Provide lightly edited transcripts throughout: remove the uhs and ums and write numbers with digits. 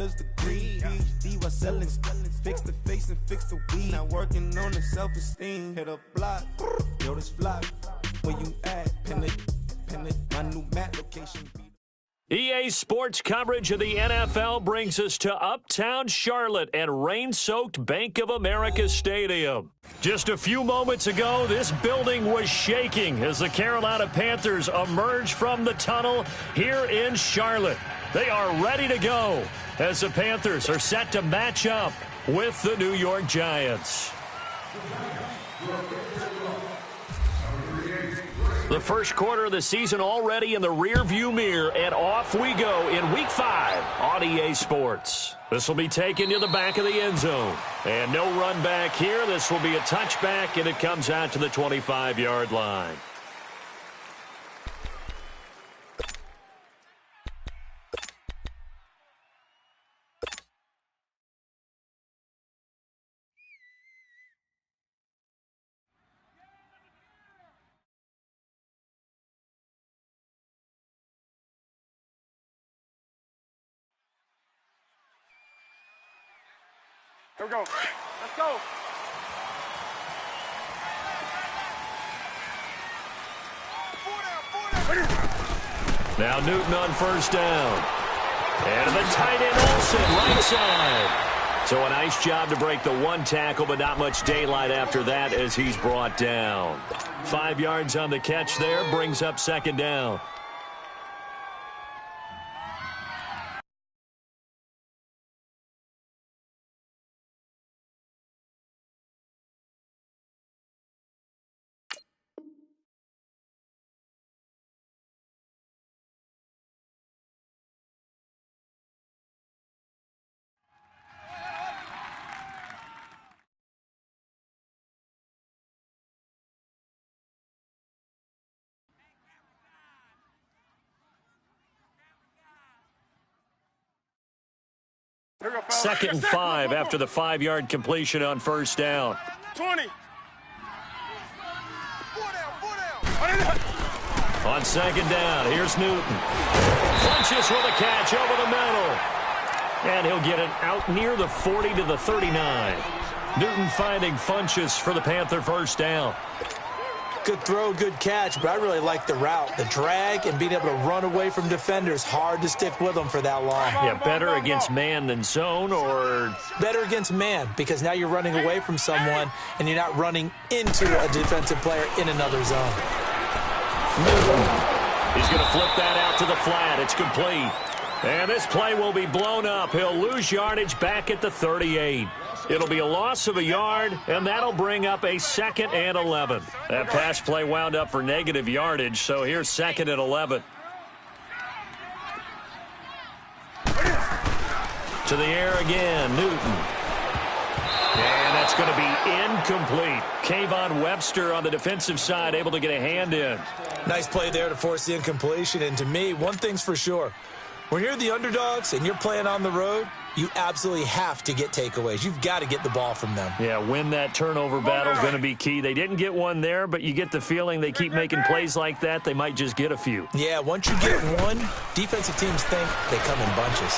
bachelor's degree, PhD while selling, fix the face and fix the weed. Now working on the self-esteem. Hit a block, yo, this flock. Where you at? Pin it, my new map location. EA Sports coverage of the NFL brings us to Uptown Charlotte and rain-soaked Bank of America Stadium. Just a few moments ago, this building was shaking as the Carolina Panthers emerged from the tunnel here in Charlotte. They are ready to go as the Panthers are set to match up with the New York Giants. The first quarter of the season already in the rearview mirror, and off we go in Week 5 on EA Sports. This will be taken to the back of the end zone. And no run back here. This will be a touchback, and it comes out to the 25-yard line. Here we go. Let's go. Now Newton on first down. And the tight end Olsen, right side. So a nice job to break the one tackle, but not much daylight after that as he's brought down. 5 yards on the catch there, brings up second down. Second and 5 after the 5-yard completion on first down. 20. On second down, here's Newton. Funches with a catch over the middle. And he'll get it out near the 40 to the 39. Newton finding Funches for the Panther first down. Good throw, good catch, but I really like the route. The drag and being able to run away from defenders, hard to stick with them for that long. Yeah, better against man than zone, or? Better against man, because now you're running away from someone and you're not running into a defensive player in another zone. Newton. He's going to flip that out to the flat. It's complete. And this play will be blown up. He'll lose yardage back at the 38. It'll be a loss of a yard, and that'll bring up a 2nd and 11. That pass play wound up for negative yardage, so here's 2nd and 11. To the air again, Newton. And that's going to be incomplete. Kayvon Webster on the defensive side able to get a hand in. Nice play there to force the incompletion, and to me, one thing's for sure. When you're the underdogs and you're playing on the road, you absolutely have to get takeaways. You've got to get the ball from them. Yeah, win that turnover battle is going to be key. They didn't get one there, but you get the feeling they keep making plays like that, they might just get a few. Yeah, once you get one, defensive teams think they come in bunches.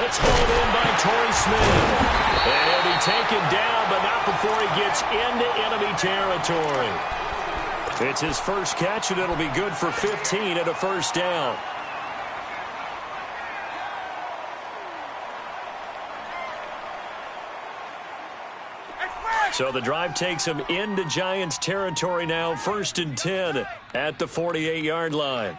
It's hauled in by Torrey Smith. And he'll be taken down, but not before he gets into enemy territory. It's his first catch, and it'll be good for 15 and a first down. So the drive takes him into Giants territory now, 1st and 10 at the 48-yard line.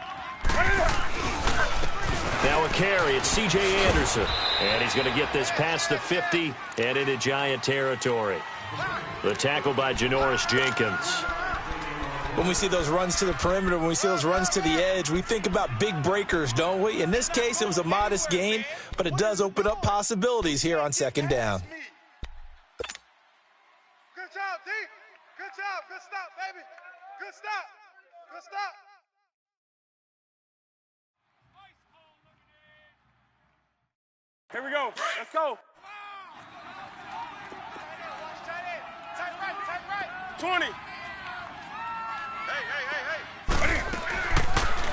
Now a carry, it's C.J. Anderson. And he's going to get this past the 50 and into Giant territory. The tackle by Janoris Jenkins. When we see those runs to the perimeter, when we see those runs to the edge, we think about big breakers, don't we? In this case, it was a modest gain, but it does open up possibilities here on 2nd down. Good job, D. Good job. Good stop, baby. Good stop. Good stop. Here we go. Let's go. 20.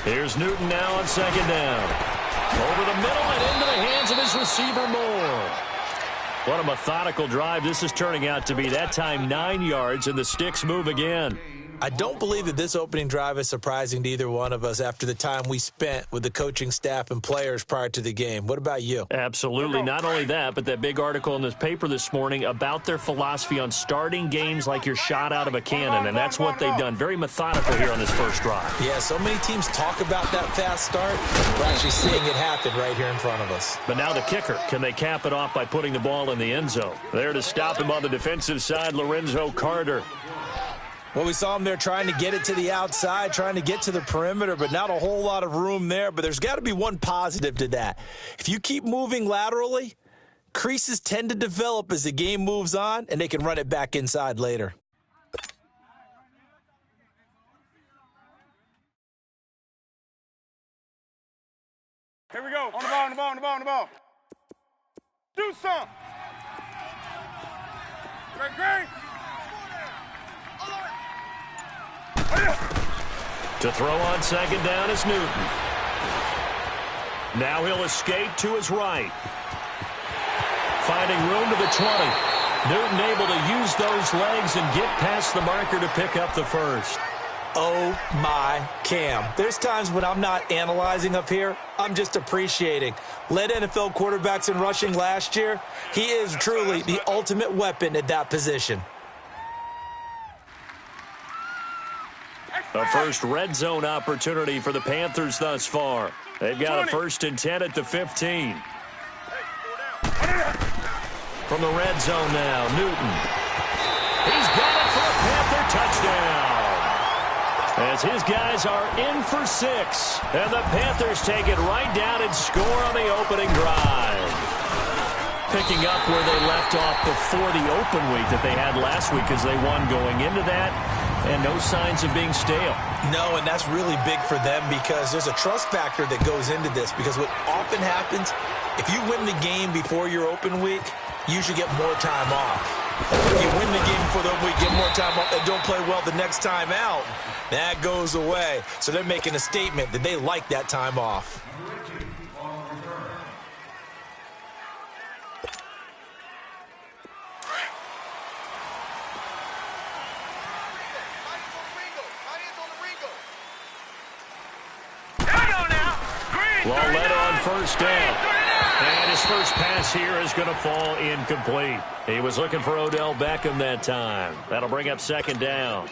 Here's Newton now on 2nd down. Over the middle and into the hands of his receiver, Moore. What a methodical drive this is turning out to be. That time 9 yards, and the sticks move again. I don't believe that this opening drive is surprising to either one of us after the time we spent with the coaching staff and players prior to the game. What about you? Absolutely. Not only that, but that big article in this paper this morning about their philosophy on starting games like you're shot out of a cannon, and that's what they've done. Very methodical here on this first drive. Yeah, so many teams talk about that fast start. We're actually seeing it happen right here in front of us. But now the kicker. Can they cap it off by putting the ball in the end zone? There to stop him on the defensive side, Lorenzo Carter. Well, we saw him there trying to get it to the outside, trying to get to the perimeter, but not a whole lot of room there. But there's got to be one positive to that. If you keep moving laterally, creases tend to develop as the game moves on, and they can run it back inside later. Here we go. On the ball, on the ball, on the ball, on the ball. Do some. Great. To throw on second down is Newton. Now he'll escape to his right. Finding room to the 20. Newton able to use those legs and get past the marker to pick up the first. Oh, my Cam. There's times when I'm not analyzing up here. I'm just appreciating. Led NFL quarterbacks in rushing last year. He is truly the ultimate weapon at that position. A first red zone opportunity for the Panthers thus far. They've got a 1st and 10 at the 15. From the red zone now, Newton. He's got it for a Panther touchdown. As his guys are in for 6. And the Panthers take it right down and score on the opening drive. Picking up where they left off before the open week that they had last week as they won going into that. And no signs of being stale. No, and that's really big for them because there's a trust factor that goes into this. Because what often happens, if you win the game before your open week, you usually get more time off. If you win the game before the open week, get more time off, and don't play well the next time out, that goes away. So they're making a statement that they like that time off. Lawletta on first down. And his first pass here is going to fall incomplete. He was looking for Odell Beckham that time. That'll bring up second down.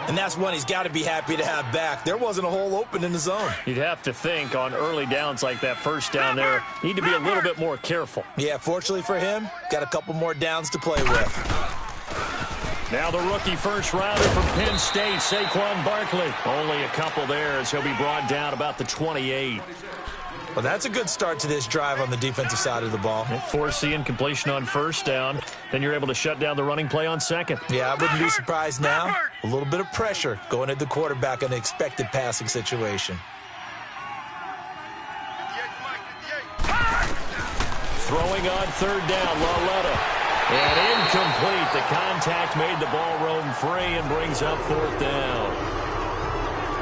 And that's one he's got to be happy to have back. There wasn't a hole open in the zone. You'd have to think on early downs like that first down there, need to be a little bit more careful. Yeah, fortunately for him, got a couple more downs to play with. Now the rookie first-rounder from Penn State, Saquon Barkley. Only a couple there as he'll be brought down about the 28. Well, that's a good start to this drive on the defensive side of the ball. Force the incompletion on first down. Then you're able to shut down the running play on second. Yeah, I wouldn't be surprised now. A little bit of pressure going at the quarterback in an expected passing situation. Throwing on third down, Lawletta. And incomplete. The contact made the ball roam free and brings up fourth down.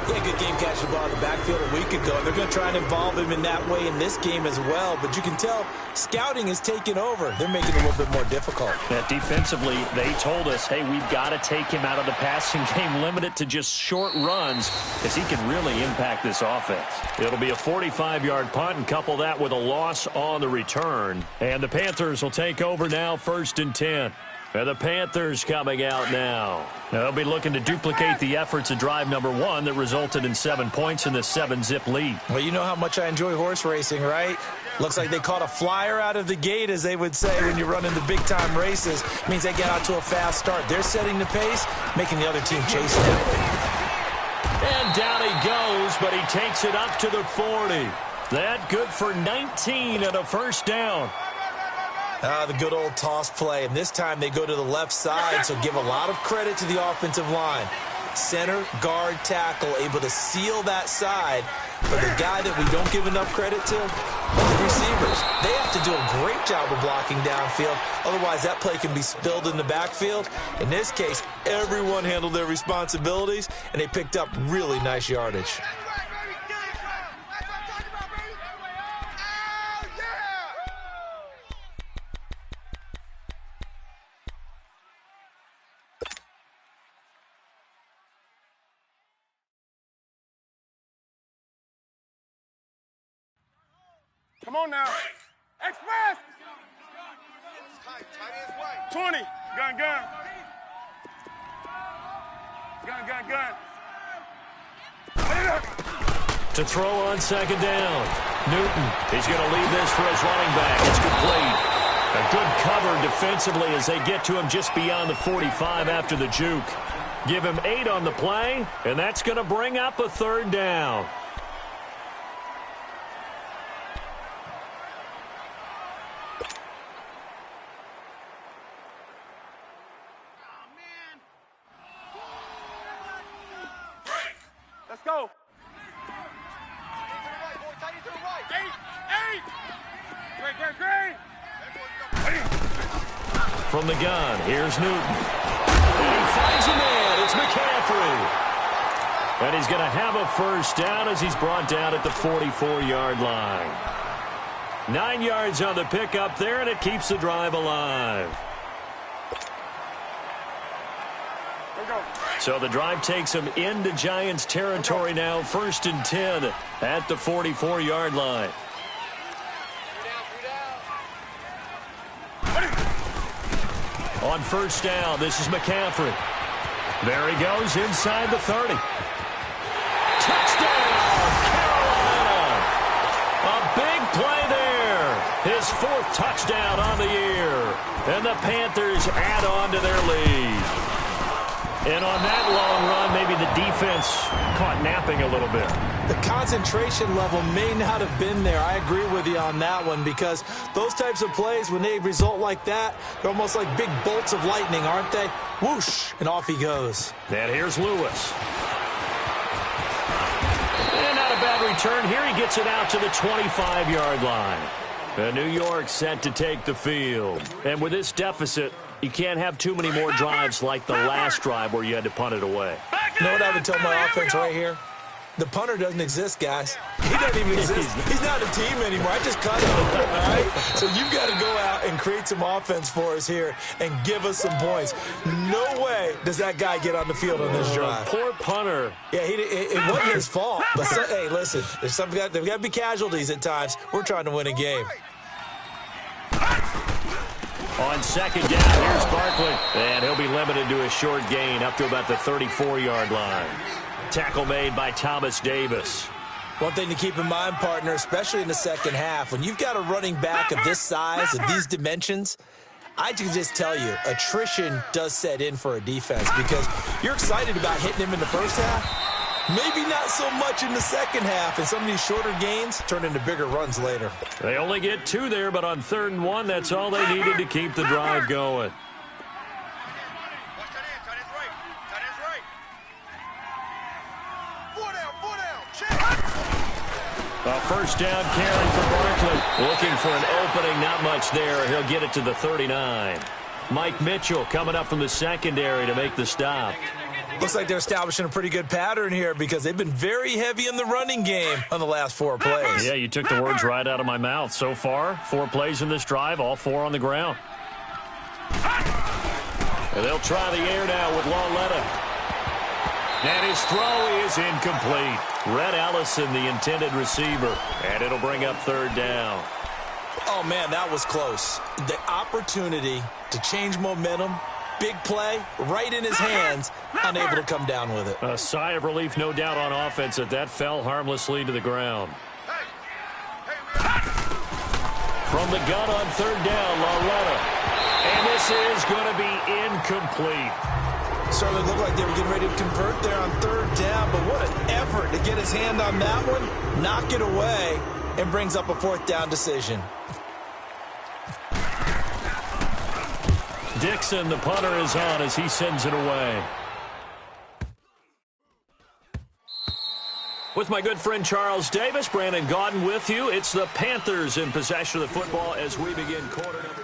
Yeah, good game catching the ball in the backfield a week ago. They're going to try and involve him in that way in this game as well. But you can tell scouting is taking over. They're making it a little bit more difficult. Yeah, defensively, they told us, hey, we've got to take him out of the passing game, limit it to just short runs, because he can really impact this offense. It'll be a 45-yard punt and couple that with a loss on the return. And the Panthers will take over now, 1st and 10. And the Panthers coming out now. They'll be looking to duplicate the efforts of drive number 1 that resulted in 7 points in the 7-zip lead. Well, you know how much I enjoy horse racing, right? Looks like they caught a flyer out of the gate, as they would say when you're running the big-time races. It means they get out to a fast start. They're setting the pace, making the other team chase them. And down he goes, but he takes it up to the 40. That good for 19 and a first down. The good old toss play, and this time they go to the left side, so give a lot of credit to the offensive line. Center, guard, tackle, able to seal that side. But the guy that we don't give enough credit to, the receivers. They have to do a great job of blocking downfield. Otherwise, that play can be spilled in the backfield. In this case, everyone handled their responsibilities, and they picked up really nice yardage. Come on now. Express. 20. Gun. Gun. To throw on second down. Newton, he's going to leave this for his running back. It's complete. A good cover defensively as they get to him just beyond the 45 after the juke. Give him 8 on the play, and that's going to bring up a third down. Let's go. Great. From the gun, here's Newton. And he finds a man. It's McCaffrey. And he's going to have a first down as he's brought down at the 44-yard line. 9 yards on the pickup there, and it keeps the drive alive. So the drive takes him into Giants territory now, 1st and 10 at the 44-yard line. On first down, this is McCaffrey. There he goes inside the 30. Touchdown, Carolina! A big play there. His 4th touchdown on the year. And the Panthers add on to their lead. And on that long run, maybe the defense caught napping a little bit. The concentration level may not have been there. I agree with you on that one because those types of plays, when they result like that, they're almost like big bolts of lightning, aren't they? Whoosh, and off he goes. And here's Lewis. And not a bad return here. He gets it out to the 25-yard line. And New York set to take the field. And with this deficit, you can't have too many more drives like the last drive where you had to punt it away. You know what I would tell my offense right here? The punter doesn't exist, guys. He doesn't even exist. He's not a team anymore. I just cut him, all right? So you've got to go out and create some offense for us here and give us some points. No way does that guy get on the field on this drive. Poor punter. Yeah, it wasn't his fault. But, hey, listen, there's got to be casualties at times. We're trying to win a game. On second down, here's Barkley. And he'll be limited to a short gain up to about the 34-yard line. Tackle made by Thomas Davis. One thing to keep in mind, partner, especially in the second half, when you've got a running back of this size and these dimensions, I can just tell you, attrition does set in for a defense because you're excited about hitting him in the first half. Maybe not so much in the second half, and some of these shorter gains turn into bigger runs later. They only get 2 there, but on 3rd and 1, that's all they needed to keep the drive going. A first down carry for Barkley. Looking for an opening, not much there. He'll get it to the 39. Mike Mitchell coming up from the secondary to make the stop. Looks like they're establishing a pretty good pattern here because they've been very heavy in the running game on the last 4 plays. Yeah, you took the words right out of my mouth. So far, 4 plays in this drive, all 4 on the ground. And they'll try the air now with Lauletta. And his throw is incomplete. Red Allison, the intended receiver. And it'll bring up 3rd down. Oh, man, that was close. The opportunity to change momentum, big play, right in his hands, unable to come down with it. A sigh of relief, no doubt, on offense that fell harmlessly to the ground. From the gun on 3rd down, Lauletta. And this is going to be incomplete. Certainly looked like they were getting ready to convert there on 3rd down, but what an effort to get his hand on that one, knock it away, and brings up a 4th down decision. Dixon, the punter, is on as he sends it away. With my good friend Charles Davis, Brandon Gaudin with you. It's the Panthers in possession of the football as we begin quarter number.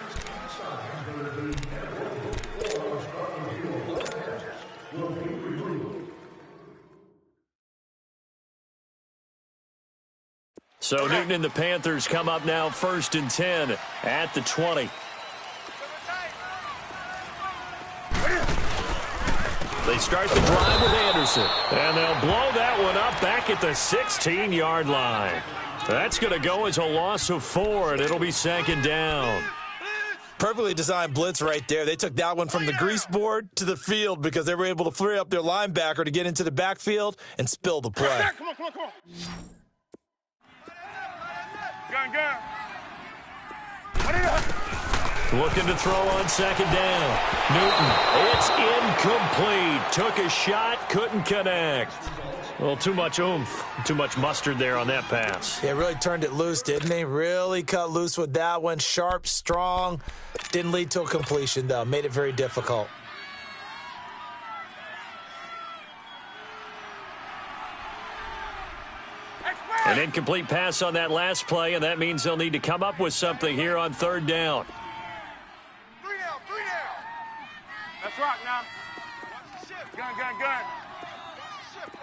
So Newton and the Panthers come up now 1st and 10 at the 20. They start the drive with Anderson. And they'll blow that one up back at the 16-yard line. That's going to go as a loss of 4, and it'll be second down. Perfectly designed blitz right there. They took that one from the grease board to the field because they were able to free up their linebacker to get into the backfield and spill the play. Come on, come on, come on. Gun. Looking to throw on second down. Newton, it's incomplete. Took a shot, couldn't connect. Well, too much oomph, too much mustard there on that pass. Yeah, really turned it loose, didn't he? Really cut loose with that one. Sharp, strong. Didn't lead to a completion, though. Made it very difficult. An incomplete pass on that last play, and that means they'll need to come up with something here on third down. 3 down. Let's rock now. Watch the shift. Gun.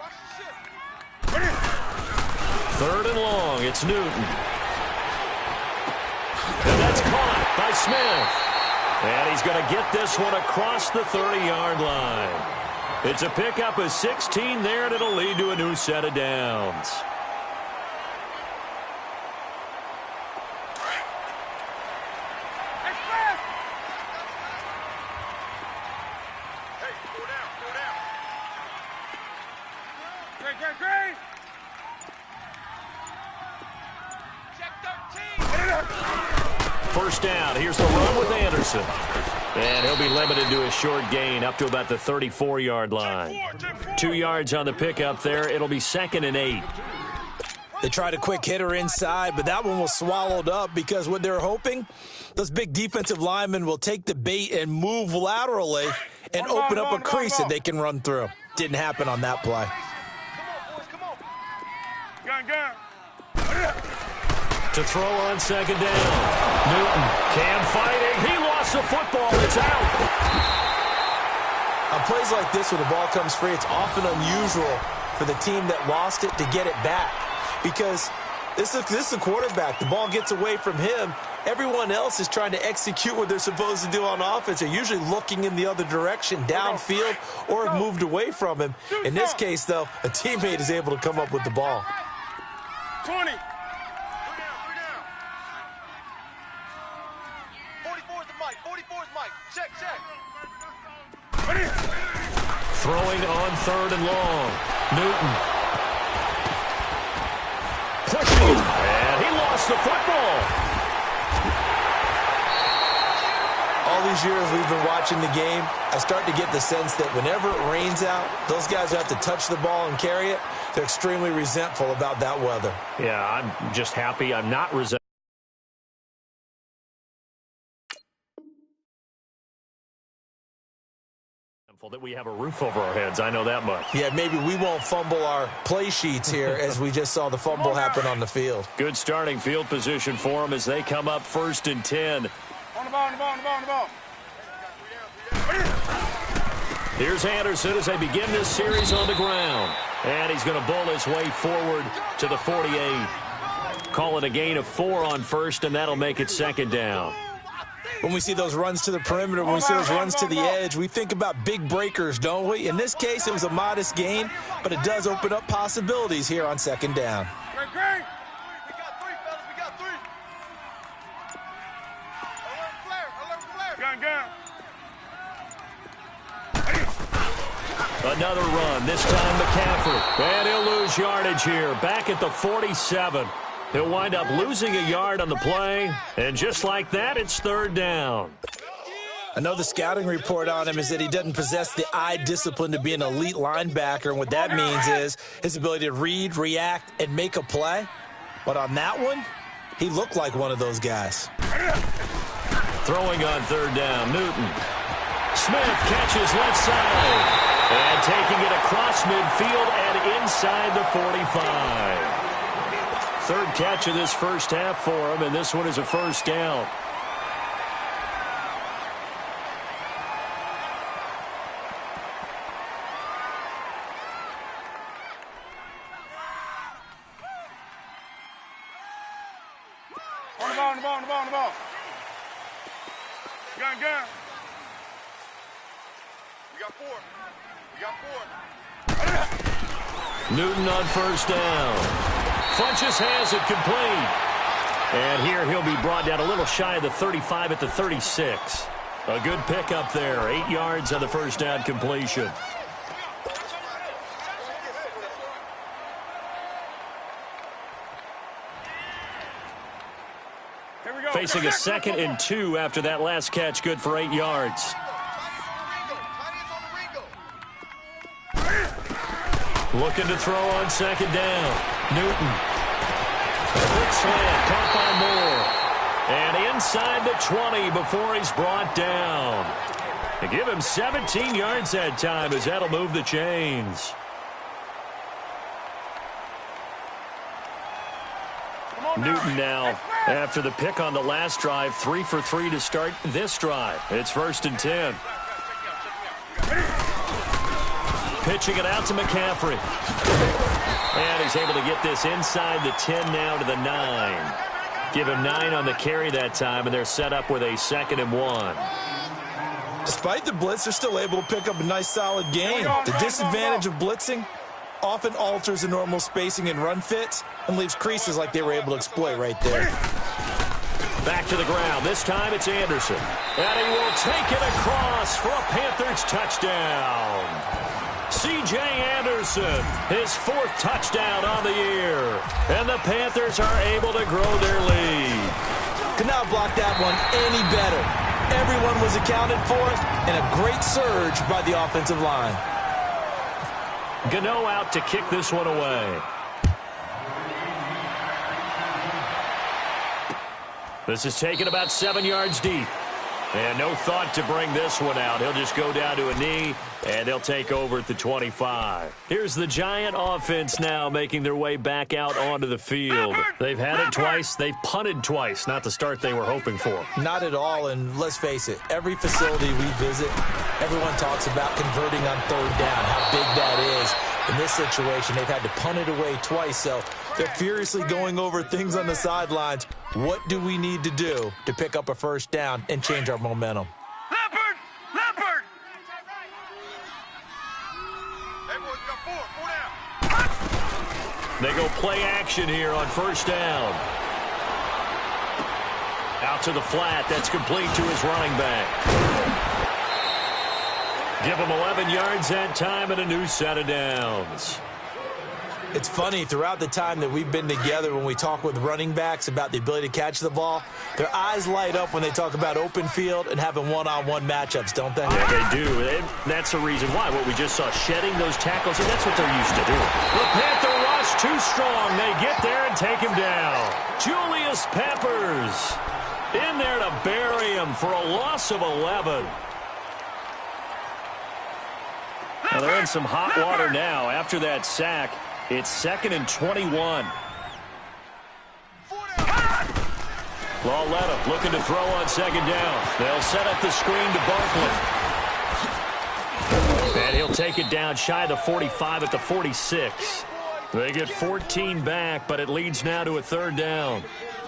Watch the shift. Third and long, it's Newton. And that's caught by Smith. And he's going to get this one across the 30-yard line. It's a pickup of 16 there, and it'll lead to a new set of downs. Great. First down. Here's the run with Anderson. And he'll be limited to a short gain up to about the 34-yard line. 2 yards on the pickup there. It'll be 2nd and 8. They tried a quick hitter inside, but that one was swallowed up because what they're hoping, those big defensive linemen will take the bait and move laterally and open up a crease that they can run through. Didn't happen on that play. Come on. Gun. To throw on second down. Newton, Cam fighting. He lost the football. It's out. On plays like this, when the ball comes free, it's often unusual for the team that lost it to get it back because this is the quarterback. The ball gets away from him. Everyone else is trying to execute what they're supposed to do on offense. They're usually looking in the other direction, downfield, or have moved away from him. In this case, though, a teammate is able to come up with the ball. 20. 44's Mike. Check. Throwing on third and long. Newton. Pushing. And he lost the football. All these years we've been watching the game, I start to get the sense that whenever it rains out, those guys who have to touch the ball and carry it, they're extremely resentful about that weather. Yeah, I'm just happy I'm not resentful that we have a roof over our heads. I know that much. Yeah, maybe we won't fumble our play sheets here as we just saw the fumble happen on the field. Good starting field position for them as they come up 1st and 10. On the ball. Here's Anderson as they begin this series on the ground. And he's going to bull his way forward to the 48. Call it a gain of 4 on first, and that'll make it 2nd down. When we see those runs to the perimeter, when we see those runs to the edge, we think about big breakers, don't we? In this case, it was a modest gain, but it does open up possibilities here on 2nd down. Great. We got 3, fellas. We got 3. Alert flare. Gun. Another run, this time McCaffrey. And he'll lose yardage here, back at the 47. He'll wind up losing a yard on the play, and just like that, it's 3rd down. I know the scouting report on him is that he doesn't possess the eye discipline to be an elite linebacker, and what that means is his ability to read, react, and make a play. But on that one, he looked like one of those guys. Throwing on 3rd down, Newton. Smith catches left side, and taking it across midfield and inside the 45. 3rd catch of this first half for him, and this one is a 1st down. On the ball. Gun. We got 4. Newton on 1st down. Funches has it complete. And here he'll be brought down a little shy of the 35 at the 36. A good pickup there. 8 yards on the first down completion. Facing a 2nd and 2 after that last catch, good for 8 yards. Looking to throw on 2nd down. Newton. Quick slant, caught by Moore. And inside the 20 before he's brought down. They give him 17 yards that time as that'll move the chains. Newton now, after the pick on the last drive, 3 for 3 to start this drive. It's 1st and 10. Pitching it out to McCaffrey. And he's able to get this inside the 10 now to the 9. Give him 9 on the carry that time, and they're set up with a 2nd and 1. Despite the blitz, they're still able to pick up a nice, solid gain. The disadvantage of blitzing often alters the normal spacing and run fits and leaves creases like they were able to exploit right there. Back to the ground. This time it's Anderson. And he will take it across for a Panthers touchdown. C.J. Anderson, his 4th touchdown on the year. And the Panthers are able to grow their lead. Could not block that one any better. Everyone was accounted for, and a great surge by the offensive line. Gano out to kick this one away. This is taken about 7 yards deep. And no thought to bring this one out. He'll just go down to a knee, and they'll take over at the 25. Here's the Giant offense now making their way back out onto the field. They've had it twice. They've punted twice. Not the start they were hoping for. Not at all, and let's face it, every facility we visit, everyone talks about converting on 3rd down, how big that is. In this situation, they've had to punt it away twice, so they're furiously going over things on the sidelines. What do we need to do to pick up a 1st down and change our momentum? Leopard! Leopard! Hey, boys, got 4 down. They go play action here on 1st down. Out to the flat. That's complete to his running back. Give him 11 yards that time and a new set of downs. It's funny, throughout the time that we've been together, when we talk with running backs about the ability to catch the ball, their eyes light up when they talk about open field and having one-on-one matchups, don't they? Yeah, they do. That's the reason why. What we just saw, shedding those tackles, and that's what they're used to doing. The Panther rush too strong. They get there and take him down. Julius Peppers in there to bury him for a loss of 11. Well, they're in some hot water now after that sack. It's 2nd and 21. Lauletta looking to throw on 2nd down. They'll set up the screen to Barkley. And he'll take it down shy of the 45 at the 46. They get 14 back, but it leads now to a 3rd down.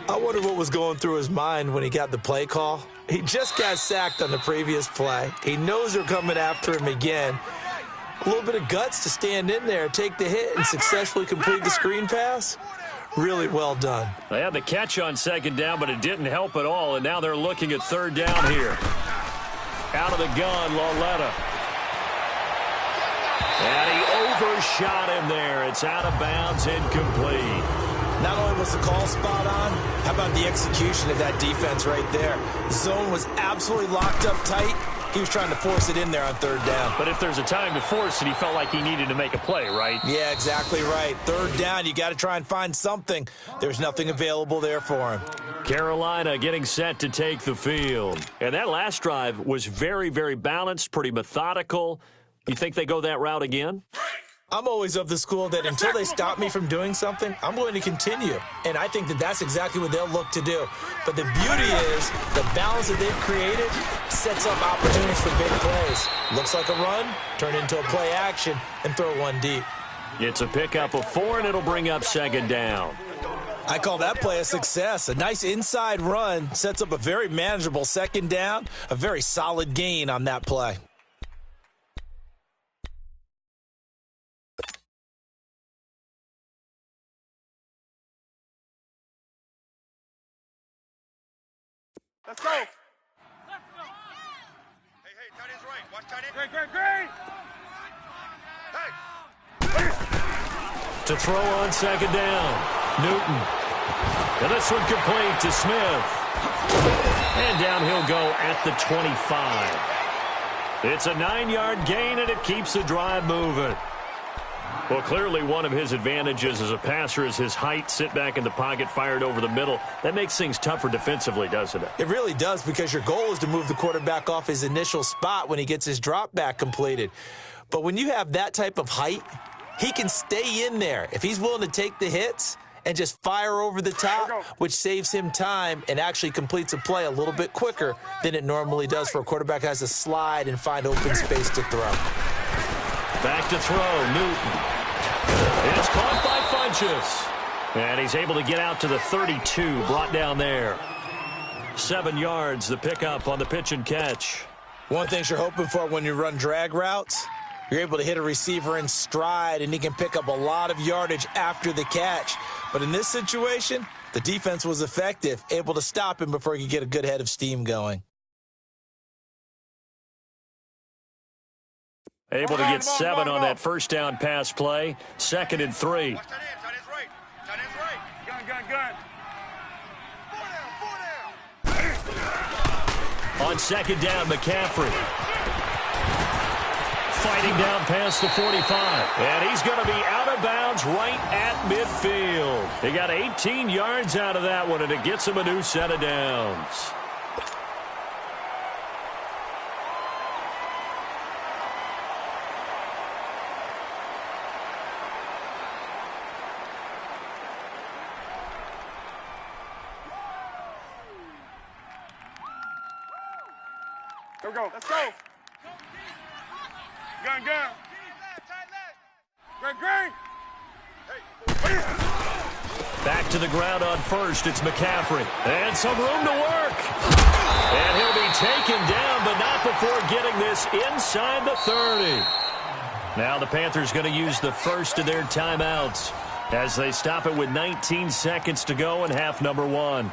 I wonder what was going through his mind when he got the play call. He just got sacked on the previous play. He knows they're coming after him again. A little bit of guts to stand in there, take the hit, and successfully complete the screen pass. Really well done. They had the catch on 2nd down, but it didn't help at all, and now they're looking at 3rd down here. Out of the gun, Lauletta. And he overshot him there. It's out of bounds, incomplete. Not only was the call spot on, how about the execution of that defense right there? The zone was absolutely locked up tight. He was trying to force it in there on 3rd down. But if there's a time to force it, he felt like he needed to make a play, right? Yeah, exactly right. 3rd down, you got to try and find something. There's nothing available there for him. Carolina getting set to take the field. And that last drive was very, very balanced, pretty methodical. You think they go that route again? I'm always of the school that until they stop me from doing something, I'm going to continue. And I think that that's exactly what they'll look to do. But the beauty is the balance that they've created sets up opportunities for big plays. Looks like a run, turn into a play action, and throw one deep. It's a pickup of 4, and it'll bring up 2nd down. I call that play a success. A nice inside run sets up a very manageable 2nd down, a very solid gain on that play. Let's go. Let's go. Hey, tight end's right. Watch tight end. Great. Hey. To throw on second down. Newton. And this one complete to Smith. And down he'll go at the 25. It's a 9-yard gain, and it keeps the drive moving. Well, clearly one of his advantages as a passer is his height. Sit back in the pocket, fired over the middle. That makes things tougher defensively, doesn't it? It really does, because your goal is to move the quarterback off his initial spot when he gets his drop back completed. But when you have that type of height, he can stay in there. If he's willing to take the hits and just fire over the top, which saves him time and actually completes a play a little bit quicker than it normally does for a quarterback who has to slide and find open space to throw. Back to throw, Newton. It's caught by Funchess. And he's able to get out to the 32, brought down there. 7 yards, the pickup on the pitch and catch. One thing you're hoping for when you run drag routes, you're able to hit a receiver in stride, and he can pick up a lot of yardage after the catch. But in this situation, the defense was effective, able to stop him before he could get a good head of steam going. Able to get 7 on that first down pass play. 2nd and 3. Watch tight end's right. Tight end's right. Gun. 4 down. On 2nd down, McCaffrey. Fighting down past the 45. And he's going to be out of bounds right at midfield. He got 18 yards out of that one, and it gets him a new set of downs. Here we go. Let's go. Gun. Great. Back to the ground on first. It's McCaffrey. And some room to work. And he'll be taken down, but not before getting this inside the 30. Now the Panthers going to use the first of their timeouts as they stop it with 19 seconds to go in half number 1.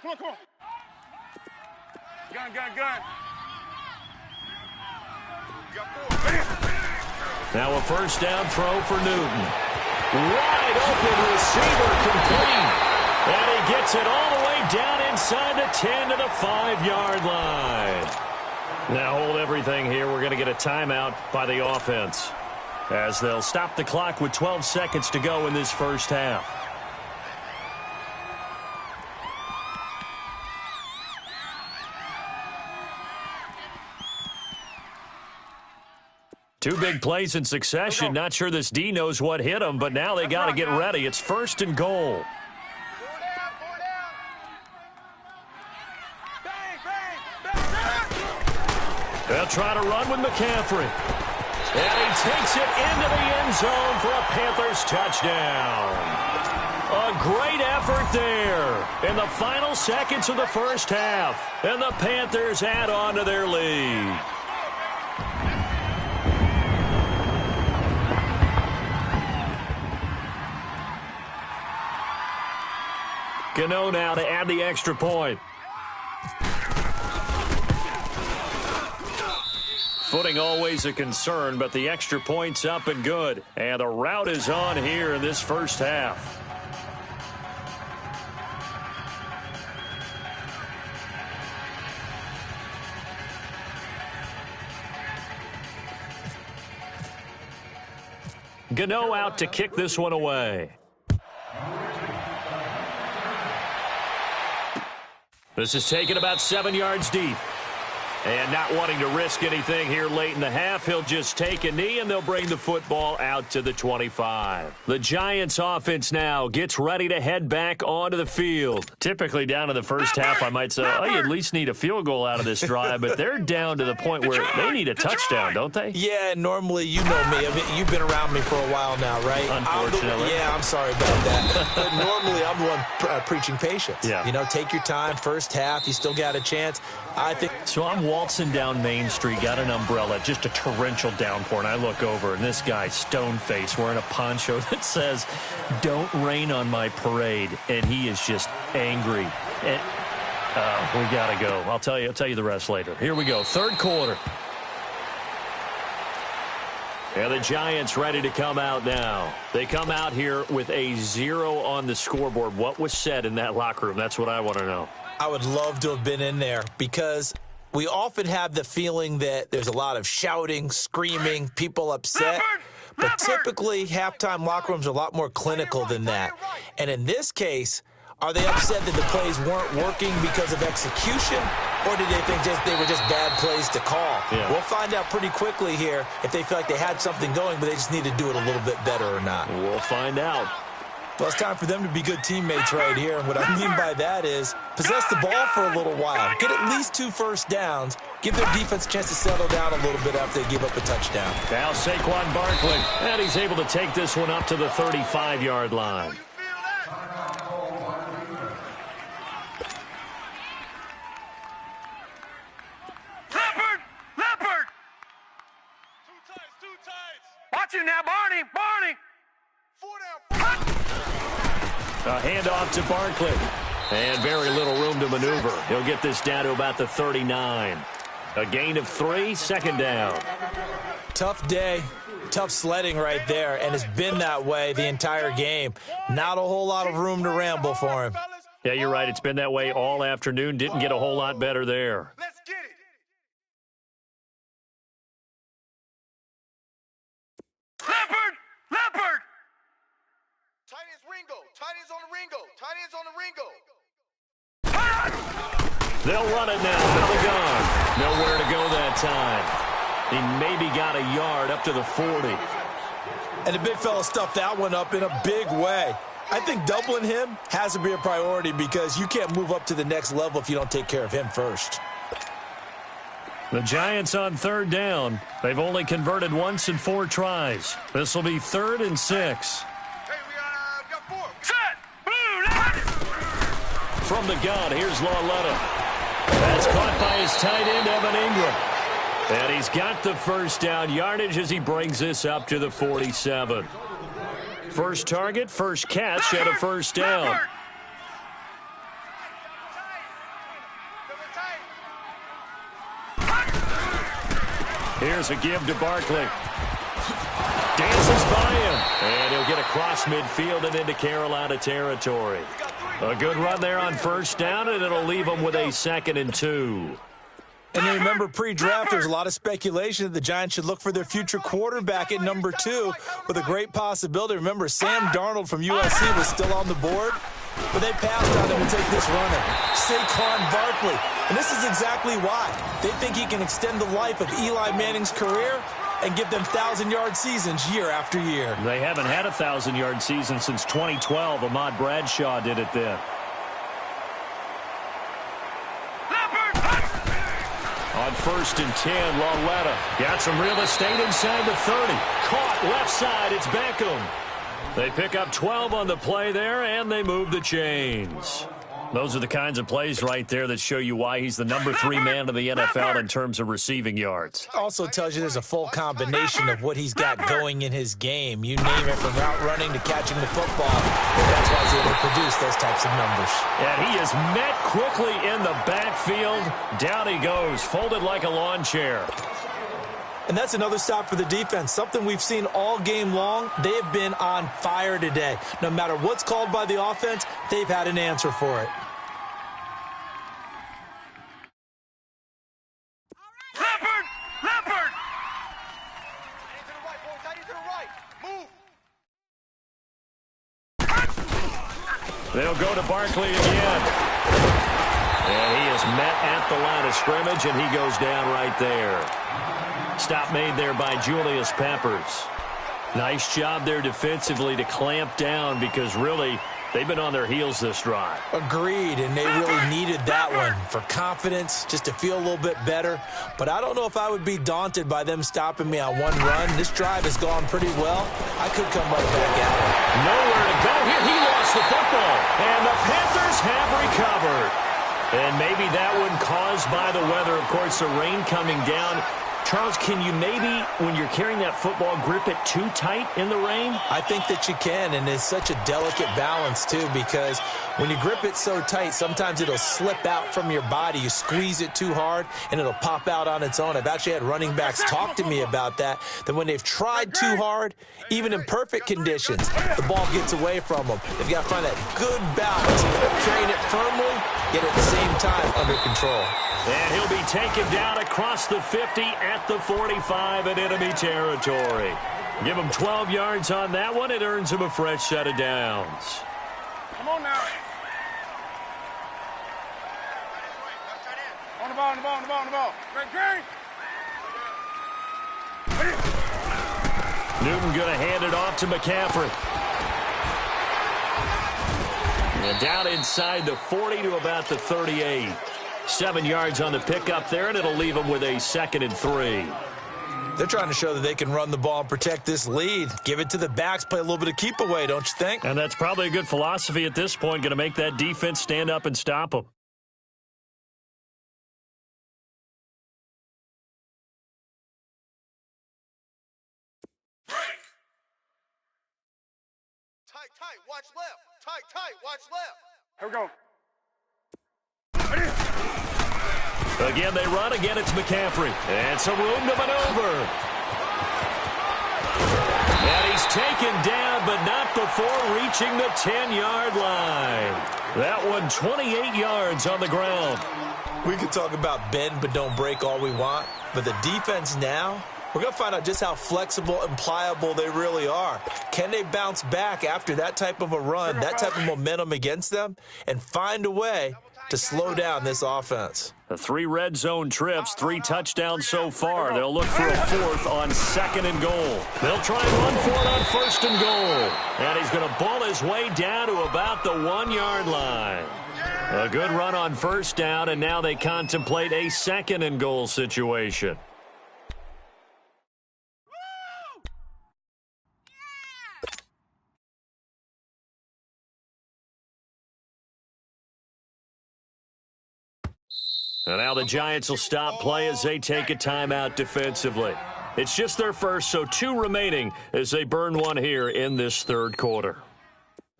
Come on. Gun. Now a first down throw for Newton. Wide open receiver complete. And he gets it all the way down inside the 10 to the 5-yard line. Now hold everything here. We're going to get a timeout by the offense as they'll stop the clock with 12 seconds to go in this first half. Two big plays in succession. Not sure this D knows what hit him, but now they got to get ready. It's 1st and goal. 4 down. Bang. They'll try to run with McCaffrey. And he takes it into the end zone for a Panthers touchdown. A great effort there in the final seconds of the first half. And the Panthers add on to their lead. Gano now to add the extra point. Footing always a concern, but the extra point's up and good. And the route is on here in this first half. Gano out to kick this one away. This is taken about 7 yards deep. And not wanting to risk anything here late in the half, he'll just take a knee, and they'll bring the football out to the 25. The Giants offense now gets ready to head back onto the field. Typically down in the first half, I might say, oh, you at least need a field goal out of this drive, but they're down to the point where they need a touchdown, don't they? Yeah, normally, you know me. I mean, you've been around me for a while now, right? Unfortunately. I'm sorry about that. But normally, I'm the one preaching patience. Yeah. You know, take your time. First half, you still got a chance. I think. So I'm waltzing down Main Street, got an umbrella, just a torrential downpour, and I look over, and this guy, stone-faced, wearing a poncho that says, "Don't rain on my parade," and he is just angry. And we got to go. I'll tell you the rest later. Here we go, third quarter. And the Giants ready to come out now. They come out here with a 0 on the scoreboard. What was said in that locker room? That's what I want to know. I would love to have been in there because we often have the feeling that there's a lot of shouting, screaming, people upset. But typically, halftime locker rooms are a lot more clinical than that. And in this case, are they upset that the plays weren't working because of execution? Or did they think they were just bad plays to call? Yeah. We'll find out pretty quickly here if they feel like they had something going, but they just need to do it a little bit better or not. We'll find out. Well, it's time for them to be good teammates right here. And what I mean by that is possess the ball for a little while. Get at least 2 first downs. Give their defense a chance to settle down a little bit after they give up a touchdown. Now Saquon Barkley. And he's able to take this one up to the 35-yard line. Leopard! Too tight. Watch it now, Barney! 4 down. A handoff to Barkley. And very little room to maneuver. He'll get this down to about the 39. A gain of 3, second down. Tough day, tough sledding right there, and it's been that way the entire game. Not a whole lot of room to ramble for him. Yeah, you're right. It's been that way all afternoon. Didn't get a whole lot better there. Let's get it. Leopard! Tight ends Ringo. Tight ends on the Ringo. They'll run it now out of the gun. Nowhere to go that time. He maybe got a yard up to the 40. And the big fella stuffed that one up in a big way. I think doubling him has to be a priority because you can't move up to the next level if you don't take care of him first. The Giants on third down. They've only converted once in 4 tries. This will be 3rd and 6. Hey, we got 4. Set! Blue! From the gun, here's Lauletta. That's caught by his tight end, Evan Ingram. And he's got the first down yardage as he brings this up to the 47. First target, first catch, and a first down. Here's a give to Barkley. Dances by him. And he'll get across midfield and into Carolina territory. A good run there on first down, and it'll leave him with a 2nd and 2. And you remember pre-draft, there's a lot of speculation that the Giants should look for their future quarterback at number 2 with a great possibility. Remember, Sam Darnold from USC was still on the board, but they passed on him to take this runner, Saquon Barkley. And this is exactly why. They think he can extend the life of Eli Manning's career and give them 1,000-yard seasons year after year. They haven't had a 1,000-yard season since 2012. Ahmad Bradshaw did it then. On 1st and 10, Lauletta got some real estate inside the 30. Caught left side, it's Beckham. They pick up 12 on the play there, and they move the chains. Those are the kinds of plays right there that show you why he's the number 3 man in the NFL in terms of receiving yards. Also tells you there's a full combination of what he's got going in his game. You name it, from route running to catching the football. That's why he's able to produce those types of numbers. And he is met quickly in the backfield. Down he goes, folded like a lawn chair. And that's another stop for the defense. Something we've seen all game long. They have been on fire today. No matter what's called by the offense, they've had an answer for it. Leopard! Tight to the right, boys. Tight to the right. Move. They'll go to Barkley again. And he is met at the line of scrimmage, and he goes down right there. Stop made there by Julius Peppers. Nice job there defensively to clamp down because really they've been on their heels this drive. Agreed, and they really needed that one for confidence, just to feel a little bit better. But I don't know if I would be daunted by them stopping me on one run. This drive has gone pretty well. I could come right back at it. Nowhere to go here. He lost the football, and the Panthers have recovered. And maybe that one caused by the weather. Of course, the rain coming down. Charles, can you maybe, when you're carrying that football, grip it too tight in the rain? I think that you can, and it's such a delicate balance, too, because when you grip it so tight, sometimes it'll slip out from your body. You squeeze it too hard, and it'll pop out on its own. I've actually had running backs talk to me about that when they've tried too hard, even in perfect conditions, the ball gets away from them. They've got to find that good balance, carrying it firmly, yet at the same time under control. And he'll be taken down across the 50 at the 45 in enemy territory. Give him 12 yards on that one. It earns him a fresh set of downs. Come on now. On the ball, on the ball, on the ball, on the ball. Great. Newton going to hand it off to McCaffrey. And down inside the 40 to about the 38. 7 yards on the pickup there, and it'll leave them with a 2nd and 3. They're trying to show that they can run the ball and protect this lead. Give it to the backs, play a little bit of keep away, don't you think? And that's probably a good philosophy at this point, going to make that defense stand up and stop them. Tight, watch left. Tight, watch left. Here we go. Again, they run. Again, it's McCaffrey. And some room to maneuver. And he's taken down, but not before reaching the 10-yard line. That one, 28 yards on the ground. We could talk about bend but don't break all we want, but the defense now, we're going to find out just how flexible and pliable they really are. Can they bounce back after that type of a run, that type of momentum against them, and find a way to slow down this offense? The 3 red zone trips, 3 touchdowns so far. They'll look for a 4th on 2nd and goal. They'll try and run for it on 1st and goal. And he's going to ball his way down to about the 1-yard line. A good run on 1st down, and now they contemplate a 2nd and goal situation. And now the Giants will stop play as they take a timeout defensively. It's just their first, so 2 remaining as they burn one here in this 3rd quarter.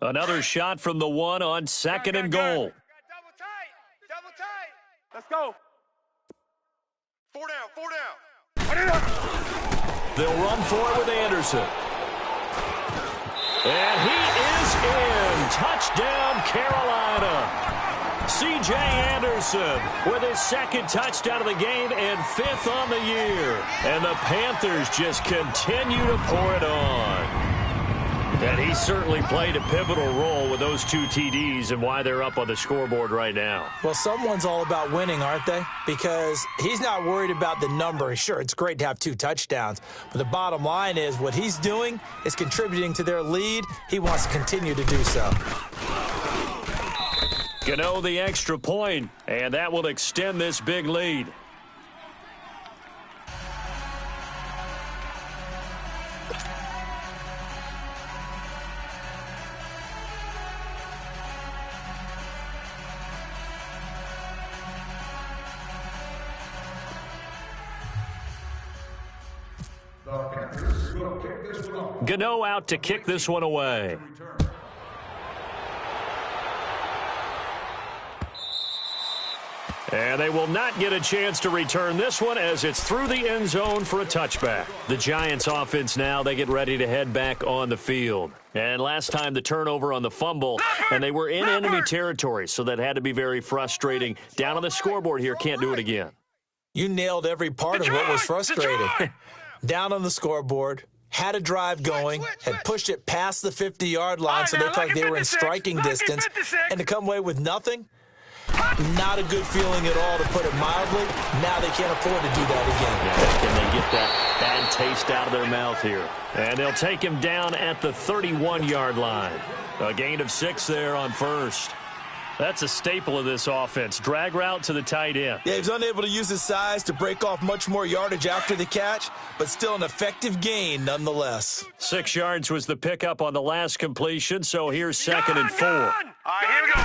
Another shot from the 1 on 2nd and goal. Double tight. Let's go. 4 down. They'll run for it with Anderson. And he is in. Touchdown, Carolina. C.J. Anderson with his 2nd touchdown of the game and 5th on the year. And the Panthers just continue to pour it on. And he certainly played a pivotal role with those 2 TDs and why they're up on the scoreboard right now. Well, someone's all about winning, aren't they? Because he's not worried about the number. Sure, it's great to have 2 touchdowns. But the bottom line is what he's doing is contributing to their lead. He wants to continue to do so. Gano the extra point, and that will extend this big lead. Gano out to kick this one away. And they will not get a chance to return this one as it's through the end zone for a touchback. The Giants offense now, they get ready to head back on the field. And last time the turnover on the fumble, and they were in enemy territory, so that had to be very frustrating. Down on the scoreboard here, can't do it again. You nailed every part of what was frustrating. Down on the scoreboard, had a drive going, had pushed it past the 50-yard line so they looked like they were in striking distance, and to come away with nothing? Not a good feeling at all, to put it mildly. Now they can't afford to do that again. Yeah, can they get that bad taste out of their mouth here? And they'll take him down at the 31-yard line. A gain of 6 there on first. That's a staple of this offense. Drag route to the tight end. Yeah, he was unable to use his size to break off much more yardage after the catch, but still an effective gain nonetheless. 6 yards was the pickup on the last completion, so here's 2nd and 4. All right, here we go.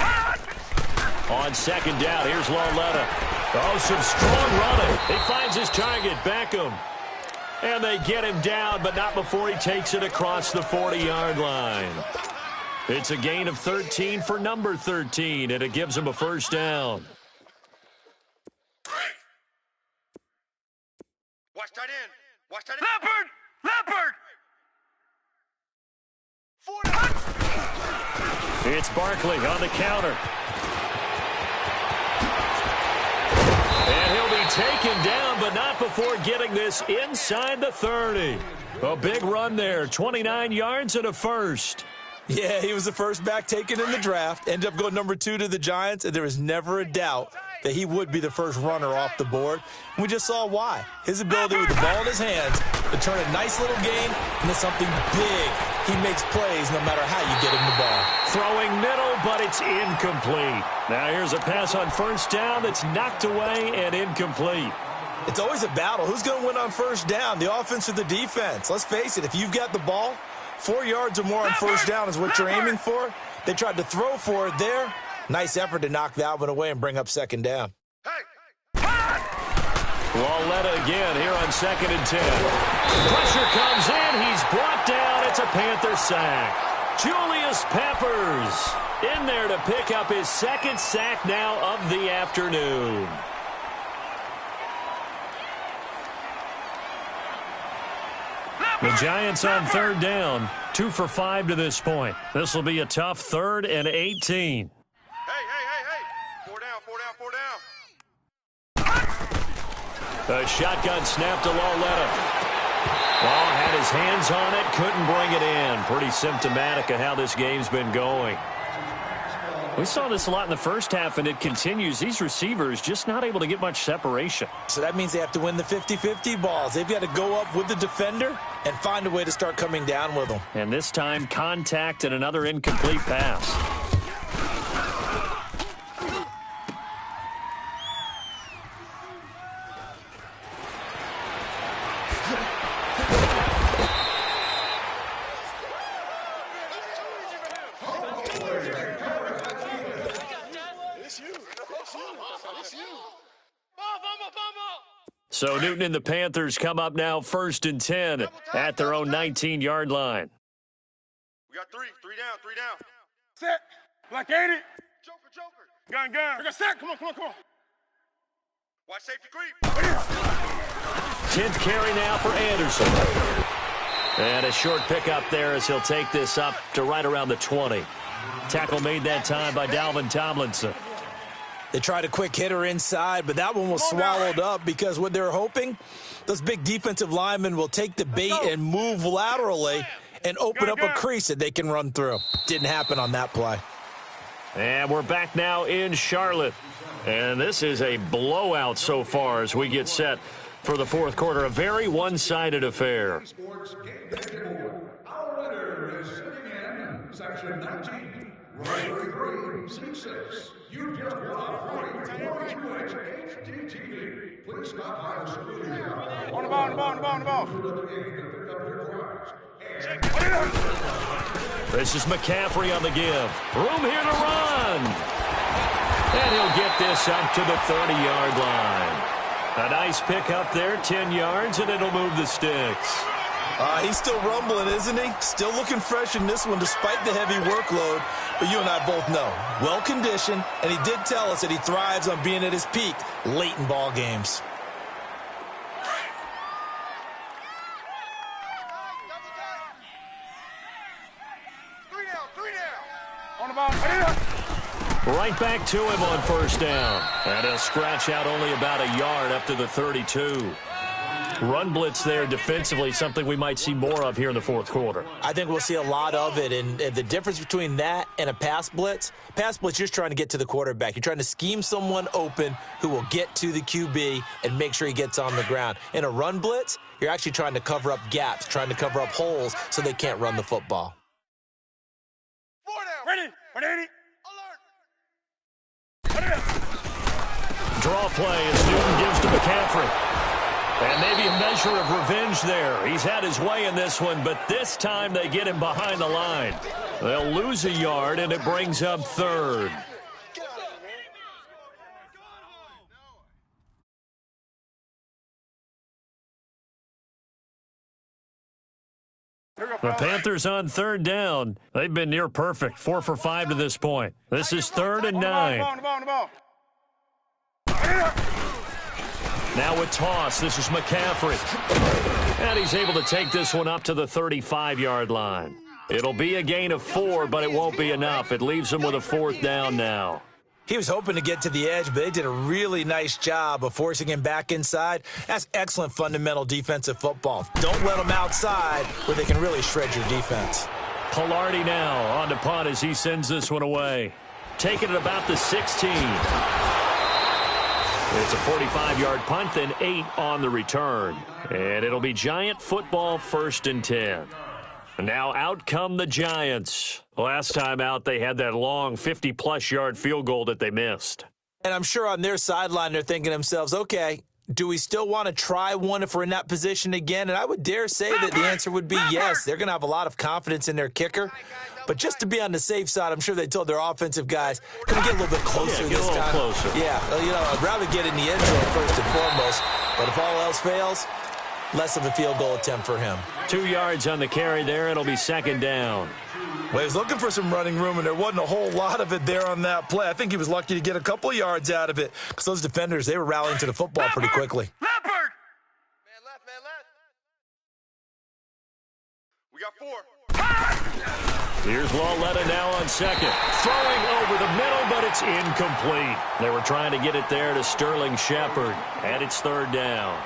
On 2nd down, here's Lauletta. Oh, some strong running. He finds his target, Beckham. And they get him down, but not before he takes it across the 40-yard line. It's a gain of 13 for number 13, and it gives him a first down. Watch tight end. Watch tight end. Leopard! It's Barkley on the counter. And he'll be taken down, but not before getting this inside the 30. A big run there, 29 yards and a first. Yeah, he was the first back taken in the draft, ended up going number 2 to the Giants, and there was never a doubt that he would be the first runner off the board. And we just saw why. His ability with the ball in his hands to turn a nice little gain into something big. He makes plays no matter how you get him the ball. Throwing middle, but it's incomplete. Now here's a pass on first down that's knocked away and incomplete. It's always a battle. Who's going to win on first down, the offense or the defense? Let's face it, if you've got the ball, 4 yards or more on first down is what you're aiming for. They tried to throw for it there. Nice effort to knock that one away and bring up 2nd down. Lauletta again here on 2nd and 10. Pressure comes in. He's brought down. It's a Panther sack. Julius Peppers in there to pick up his 2nd sack now of the afternoon. The Giants on 3rd down, 2 for 5 to this point. This will be a tough 3rd and 18. Hey. 4 down. A shotgun snap to Lauletta. Ball had his hands on it, couldn't bring it in. Pretty symptomatic of how this game's been going. We saw this a lot in the first half, and it continues. These receivers just not able to get much separation. So that means they have to win the 50-50 balls. They've got to go up with the defender and find a way to start coming down with them. And this time, contact and another incomplete pass. So Newton and the Panthers come up now 1st and 10 at their own 19-yard line. We got 3 down. Set. Black 80. Joker. Gun. We got set. Come on. Watch safety creep. 10th carry now for Anderson. And a short pickup there as he'll take this up to right around the 20. Tackle made that time by Dalvin Tomlinson. They tried a quick hitter inside, but that one was swallowed up because what they're hoping, those big defensive linemen will take the bait and move laterally and open up a crease that they can run through. Didn't happen on that play. And we're back now in Charlotte. And this is a blowout so far as we get set for the 4th quarter. A very one-sided affair. Our winner is sitting in section 19, Rotary Green, seat 6. You just won a 42-inch HD TV. Please stop by the studio. On the ball. This is McCaffrey on the give. Room here to run. And he'll get this up to the 30-yard line. A nice pick up there, 10 yards, and it'll move the sticks. He's still rumbling, isn't he? Still looking fresh in this one despite the heavy workload. But you and I both know, well-conditioned, and he did tell us that he thrives on being at his peak late in ball games. Three down. On the ball. Right back to him on 1st down. And he'll scratch out only about a yard up to the 32. Run blitz there defensively, something we might see more of here in the fourth quarter. I think we'll see a lot of it, and the difference between that and a pass blitz, you're just trying to get to the quarterback. You're trying to scheme someone open who will get to the QB and make sure he gets on the ground. In a run blitz, you're actually trying to cover up gaps, trying to cover up holes so they can't run the football. Ready? Ready? Draw play as Newton gives to McCaffrey. And maybe a measure of revenge there. He's had his way in this one, but this time they get him behind the line. They'll lose a yard, and it brings up third. The Panthers on third down. They've been near perfect, 4 for 5 to this point. This is 3rd and 9. Now with toss, this is McCaffrey. And he's able to take this one up to the 35-yard line. It'll be a gain of 4, but it won't be enough. It leaves him with a 4th down now. He was hoping to get to the edge, but they did a really nice job of forcing him back inside. That's excellent fundamental defensive football. Don't let him outside where they can really shred your defense. Pilardi now on to punt as he sends this one away. Taking it about the 16. It's a 45-yard punt, then 8 on the return. And it'll be Giant football, 1st and 10. Now out come the Giants. Last time out, they had that long 50-plus yard field goal that they missed. And I'm sure on their sideline they're thinking to themselves, okay, do we still want to try one if we're in that position again? And I would dare say that the answer would be yes. They're going to have a lot of confidence in their kicker. But just to be on the safe side, I'm sure they told their offensive guys, can we get a little bit closer this time? Closer. Yeah, I'd rather get in the end zone first and foremost. But if all else fails, less of a field goal attempt for him. 2 yards on the carry there. It'll be 2nd down. Well, he was looking for some running room, and there wasn't a whole lot of it there on that play. I think he was lucky to get a couple of yards out of it because those defenders, they were rallying to the football pretty quickly. Leopard! Man left, man left. We got 4. Here's Lauletta now on 2nd. Throwing over the middle, but it's incomplete. They were trying to get it there to Sterling Shepard, and it's 3rd down.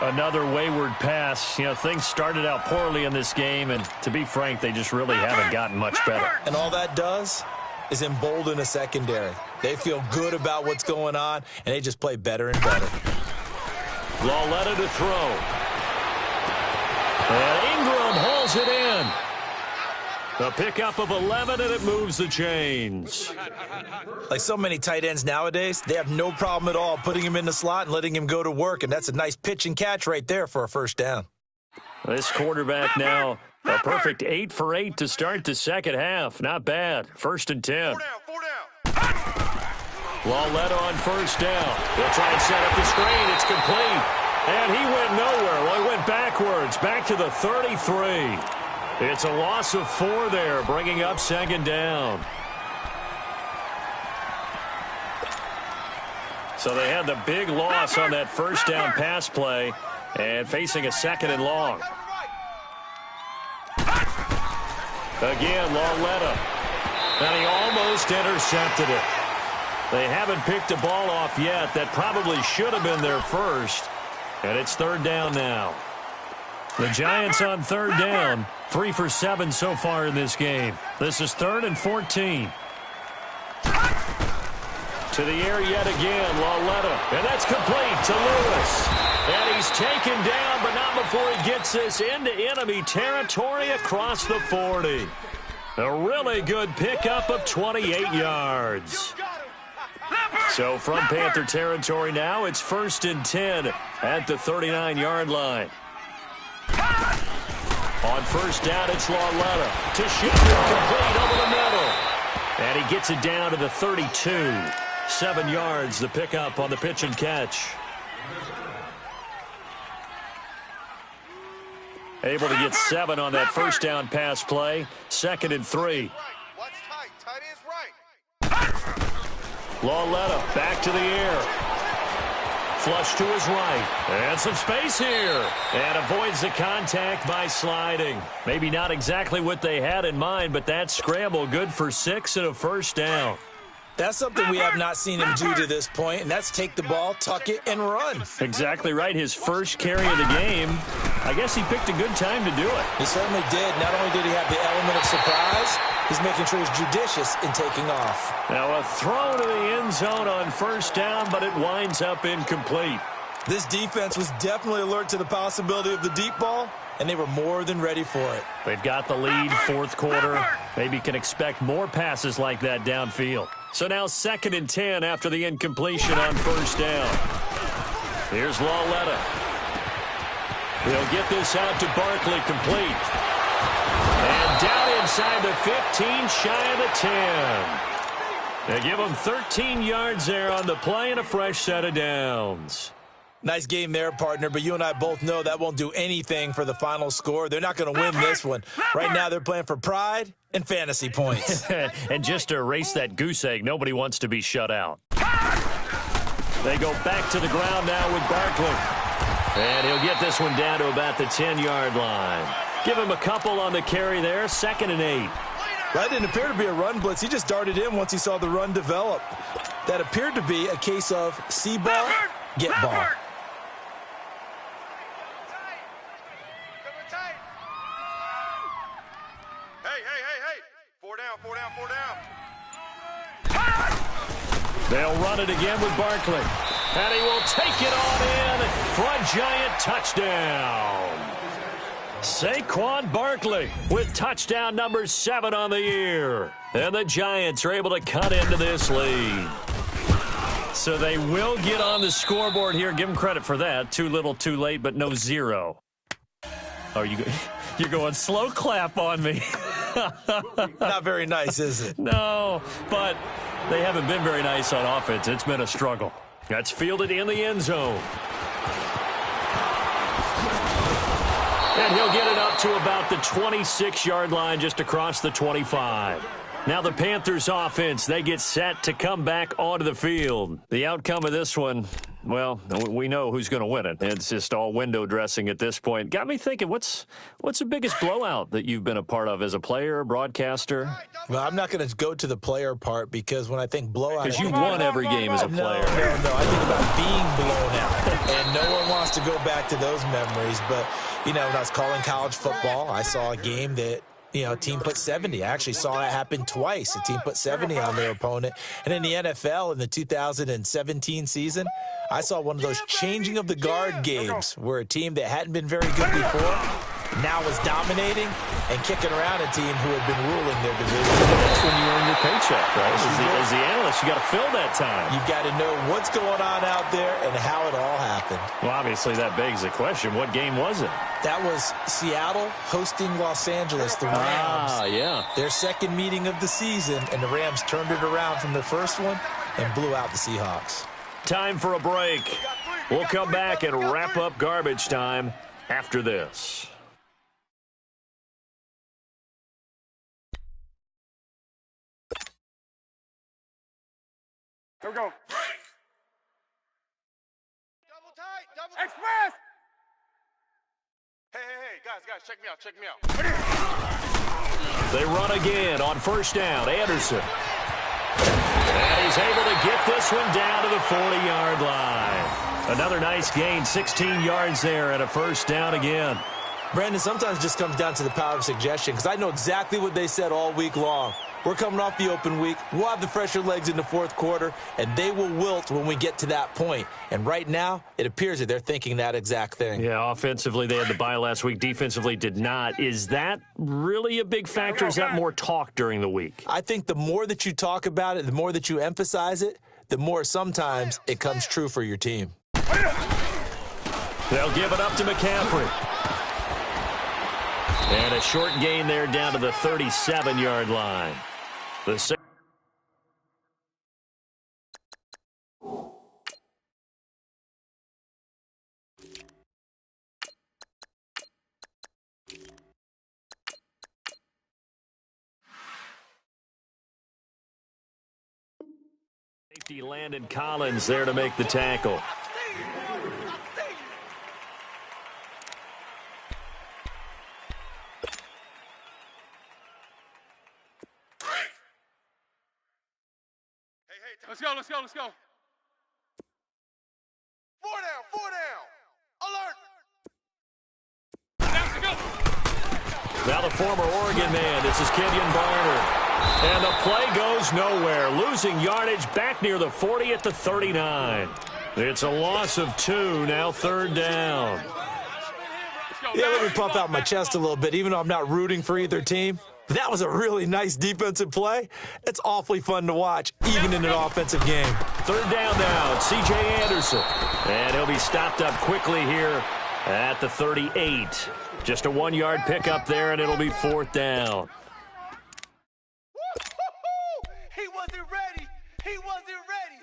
Another wayward pass. Things started out poorly in this game, and to be frank, they just really haven't gotten much better. And all that does is embolden a secondary. They feel good about what's going on, and they just play better and better. Lauletta to throw. And Ingram hauls it in. A pickup of 11, and it moves the chains. Like so many tight ends nowadays, they have no problem at all putting him in the slot and letting him go to work, and that's a nice pitch and catch right there for a 1st down. This quarterback now, a perfect 8 for 8 to start the second half. Not bad. 1st and 10. 4 down. Lauletta on 1st down. They'll try and set up the screen. It's complete. And he went nowhere. Well, he went backwards, back to the 33. It's a loss of 4 there, bringing up 2nd down. So they had the big loss on that 1st down pass play and facing a 2nd and long. Again, Lauletta. And he almost intercepted it. They haven't picked a ball off yet. That probably should have been their first. And it's 3rd down now. The Giants on 3rd down, 3 for 7 so far in this game. This is 3rd and 14. To the air yet again, Lauletta. And that's complete to Lewis. And he's taken down, but not before he gets this into enemy territory across the 40. A really good pickup of 28 yards. So from Panther territory now, it's 1st and 10 at the 39-yard line. On 1st down, it's Lauletta to Shepard, complete over the middle. And he gets it down to the 32. 7 yards, the pickup on the pitch and catch. Able to get 7 on that 1st down pass play. 2nd and 3. What's tight? Tight is right. Lauletta back to the air. Flush to his right. And some space here. And avoids the contact by sliding. Maybe not exactly what they had in mind, but that scramble good for 6 and a 1st down. That's something we have not seen him do to this point, and that's take the ball, tuck it, and run. Exactly right. His first carry of the game. I guess he picked a good time to do it. He certainly did. Not only did he have the element of surprise, he's making sure he's judicious in taking off. Now a throw to the end zone on first down, but it winds up incomplete. This defense was definitely alert to the possibility of the deep ball, and they were more than ready for it. They've got the lead, fourth quarter. Maybe can expect more passes like that downfield. So now 2nd and 10 after the incompletion on first down. Here's Lawletta. He'll get this out to Barkley, complete. And down inside the 15, shy of the 10. They give him 13 yards there on the play and a fresh set of downs. Nice game there, partner, but you and I both know that won't do anything for the final score. They're not going to win this one. Right now, they're playing for pride and fantasy points. And just to erase that goose egg, nobody wants to be shut out. They go back to the ground now with Barkley. And he'll get this one down to about the 10-yard line. Give him a couple on the carry there, 2nd and 8. That didn't appear to be a run blitz. He just darted in once he saw the run develop. That appeared to be a case of see ball, get ball. Four down. They'll run it again with Barkley. And he will take it on in for a giant touchdown. Saquon Barkley with touchdown number 7 on the year. And the Giants are able to cut into this lead. So they will get on the scoreboard here. Give them credit for that. Too little, too late, but no 0. Oh, you're going slow clap on me. Not very nice, is it? No, but they haven't been very nice on offense. It's been a struggle. That's fielded in the end zone. And he'll get it up to about the 26-yard line, just across the 25. Now the Panthers offense, they get set to come back onto the field. The outcome of this one, well, we know who's going to win it. It's just all window dressing at this point. Got me thinking, what's the biggest blowout that you've been a part of as a player, broadcaster? Well, I'm not going to go to the player part because when I think blowout... Because you've won every game as a player. No. I think about being blown out. And no one wants to go back to those memories. But, when I was calling college football, I saw a game that, a team put 70. I actually saw that happen twice. A team put 70 on their opponent. And in the NFL, in the 2017 season, I saw one of those changing of the guard games where a team that hadn't been very good before now was dominating and kicking around a team who had been ruling their division. That's when you earn your paycheck, right? As the analyst, you got to fill that time. You've got to know what's going on out there and how it all happened. Well, obviously, that begs the question, what game was it? That was Seattle hosting Los Angeles, the Rams. Yeah. Their second meeting of the season, and the Rams turned it around from the first one and blew out the Seahawks. Time for a break. We'll come back and wrap up garbage time after this. Here we go. Double tight. Express. Hey, guys, check me out. They run again on first down. Anderson. And he's able to get this one down to the 40-yard line. Another nice gain, 16 yards there and a first down again. Brandon, sometimes it just comes down to the power of suggestion because I know exactly what they said all week long. We're coming off the open week. We'll have the fresher legs in the fourth quarter, and they will wilt when we get to that point. And right now, it appears that they're thinking that exact thing. Yeah, offensively, they had the bye last week. Defensively, did not. Is that really a big factor? Is that more talk during the week? I think the more that you talk about it, the more that you emphasize it, the more sometimes it comes true for your team. They'll give it up to McCaffrey. And a short gain there down to the 37-yard line. The safety Landon Collins there to make the tackle. Let's go, let's go, let's go. 4 down, 4 down. Alert. Down to go. Now the former Oregon man, this is Kenyon Barner. And the play goes nowhere. Losing yardage back near the 40 at the 39. It's a loss of 2, now 3rd down. Yeah, let me puff out my chest a little bit, even though I'm not rooting for either team. That was a really nice defensive play. It's awfully fun to watch, even in an offensive game. 3rd down now, it's C.J. Anderson. And he'll be stopped up quickly here at the 38. Just a 1-yard pickup there, and it'll be 4th down. He wasn't ready. He wasn't ready.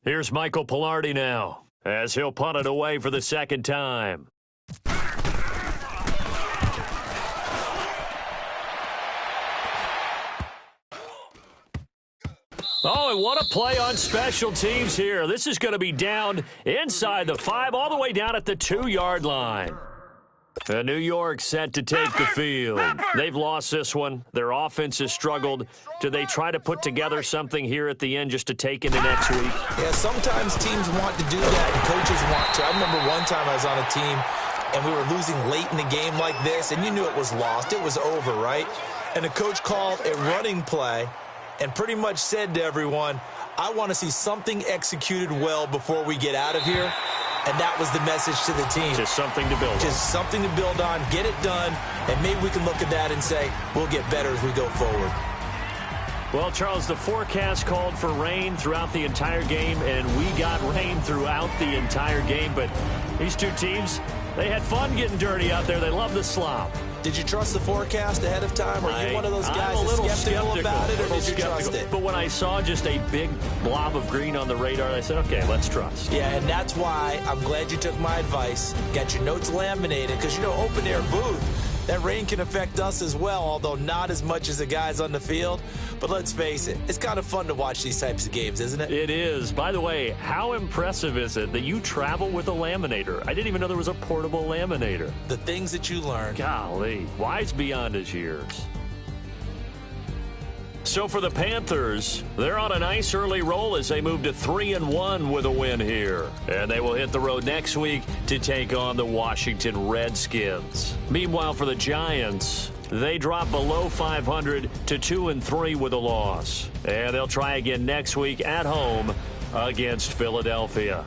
Here's Michael Pilardi now, as he'll punt it away for the 2nd time. Oh, and what a play on special teams here. This is going to be down inside the 5, all the way down at the 2-yard line. New York set to take the field. They've lost this one. Their offense has struggled. Do they try to put together something here at the end just to take into next week? Yeah, sometimes teams want to do that and coaches want to. I remember one time I was on a team and we were losing late in the game like this, and you knew it was lost. It was over, right? And the coach called a running play and pretty much said to everyone, I want to see something executed well before we get out of here. And that was the message to the team. Just something to build on. Just something to build on, get it done, and maybe we can look at that and say, we'll get better as we go forward. Well, Charles, the forecast called for rain throughout the entire game, and we got rain throughout the entire game. But these two teams, they had fun getting dirty out there. They love the slop. Did you trust the forecast ahead of time? Are you one of those guys I'm a little skeptical about it, or did you trust it? But when I saw just a big blob of green on the radar, I said, okay, let's trust. Yeah, and that's why I'm glad you took my advice. Got your notes laminated, because, you know, open-air booth, that rain can affect us as well, although not as much as the guys on the field. But let's face it, it's kind of fun to watch these types of games, isn't it? It is. By the way, how impressive is it that you travel with a laminator? I didn't even know there was a portable laminator. The things that you learn. Golly, wise beyond his years. So for the Panthers, they're on a nice early roll as they move to 3-1 with a win here. And they will hit the road next week to take on the Washington Redskins. Meanwhile, for the Giants, they drop below 500 to 2-3 with a loss. And they'll try again next week at home against Philadelphia.